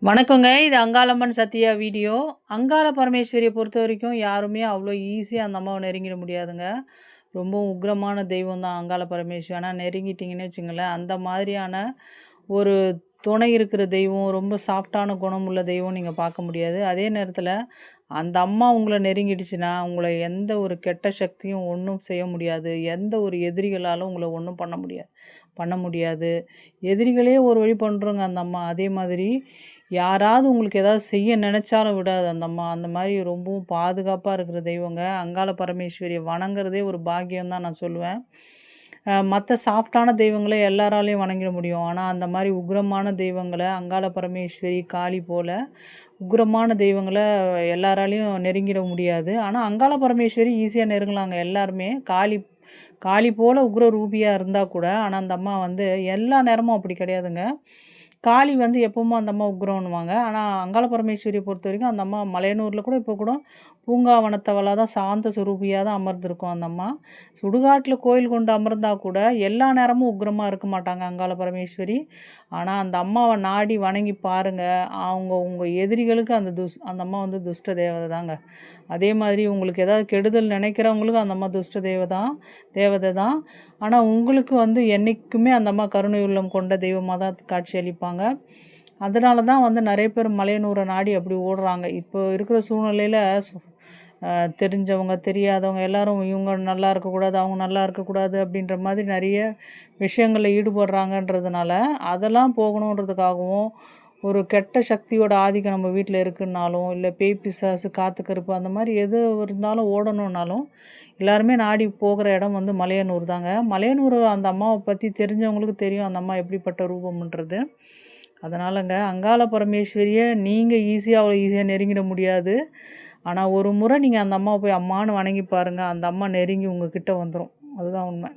வணக்கங்க. இது அங்காளம்மன் சத்யா வீடியோ. அங்காள பரமேஸ்வரிய பொறுத்தவரைக்கும் யாருமே அவ்வளோ ஈஸியா அந்த அம்மாவ நெருங்கிட முடியாதுங்க. ரொம்ப உக்கிரமான தெய்வம் தான் அங்காள பரமேஸ்வரி. ஆனா நெருங்கிட்டீங்கன்னு வச்சுங்களேன், அந்த மாதிரியான ஒரு துணை இருக்கிற தெய்வம், ரொம்ப சாஃப்ட்டான குணம் உள்ள தெய்வம் நீங்க பார்க்க முடியாது. அதே நேரத்தில அந்த அம்மா உங்கள நெருங்கிடுச்சுன்னா, உங்கள எந்த ஒரு கெட்ட சக்தியும் ஒண்ணும் செய்ய முடியாது. எந்த ஒரு எதிரிகளாலும் உங்கள ஒண்ணும் பண்ண முடியாது. எதிரிகளே ஒரு வழி பண்ருங்க அந்த அம்மா. அதே மாதிரி யாராவது உங்களுக்கு ஏதாவது செய்ய நெனச்சாலும் விடாது அந்த அம்மா. அந்த மாரி ரொம்பவும் பாதுகாப்பா இருக்கிற தெய்வங்க. அங்காள பரமேஸ்வரிய வணங்குறதே ஒரு பாக்கியம் தான் நான் சொல்லுவேன். மத்த சாஃப்ட்டான தெய்வங்கள எல்லாராலயும் வணங்கிட முடியும். ஆனா, அந்த மாரி உக்கிரமான தெய்வங்கள அங்காள பரமேஸ்வரி, காளி போல உக்கிரமான தெய்வங்கள எல்லாராலயும் நெருங்கிட முடியாது. ஆனா, அங்காள பரமேஸ்வரி ஈஸியா நெருங்கலாங்க எல்லாருமே. காளி காளி போல உக்ர ரூபியா இருந்தா கூட, ஆனா அந்த அம்மா வந்து எல்லா நேரமும் அப்படி கிடையாதுங்க. காளி வந்து எப்பவுமே அந்த அம்மா உக்ரம்ன்னுவாங்க. ஆனா, அங்காள பரமேஸ்வரிய பொறுத்தவரைக்கும் அந்த அம்மா மலையனூர்ல கூட இப்போ கூட பூங்காவனத்தவளா தான் சாந்த சொரூபியா தான் அமர்ந்திருக்கும் அந்த அம்மா. சுடுகாட்ல கோயில் கொண்டு அமர்ந்தா கூட எல்லா நேரமும் உக்கிரமா இருக்க மாட்டாங்க அங்காள பரமேஸ்வரி. ஆனா, அந்த அம்மாவ நாடி வணங்கி பாருங்க. உங்க எதிரிகளுக்கு அந்த அம்மா வந்து துஷ்ட தேவதை தாங்க. அதே மாதிரி உங்களுக்கு ஏதாவது கெடுதல் நினைக்கிறவங்களுக்கும் அந்த அம்மா துஷ்ட தேவதை தான். ஆனா, உங்களுக்கு வந்து என்னைக்குமே அந்த அம்மா கருணை உள்ளம் கொண்ட தெய்வமா தான் காட்சியளிப்பாங்க. அதனால தான் வந்து நெறைய பேர் மலையனூர நாடி அப்படி ஓடுறாங்க. இப்போ இருக்கிற சூழ்நிலையில சு அ தெரிஞ்சவங்க, தெரியாதவங்க எல்லாரும் இவங்க நல்லா இருக்கக்கூடாது, அவங்க நல்லா இருக்கக்கூடாது அப்படின்ற மாதிரி நெறைய விஷயங்கள்ல ஈடுபடுறாங்கன்றதுனால, அதெல்லாம் போகணுன்றதுக்காகவும், ஒரு கெட்ட சக்தியோட ஆதிக்கம் நம்ம வீட்ல இருக்குன்னாலும், இல்ல பேய் பிசாசு, காத்து கருப்பு அந்த மாரி எது இருந்தாலும் ஓடணும்னாலும், எல்லாருமே நாடி போகிற இடம் வந்து மலையனூர் தாங்க. மலையனூர் அந்த அம்மாவ பத்தி தெரிஞ்சவங்களுக்கு தெரியும், அந்த அம்மா எப்படிப்பட்ட ரூபம்ன்றது. அதனாலங்க அங்காள பரமேஸ்வரிய நீங்க அவ்வளோ ஈஸியா நெருங்கிட முடியாது. ஆனா, ஒரு முறை நீங்க அந்த அம்மாவ போய் அம்மான்னு வணங்கி பாருங்க. அந்த அம்மா நெருங்கி உங்க கிட்ட வந்துரும். அதுதான் உண்மை.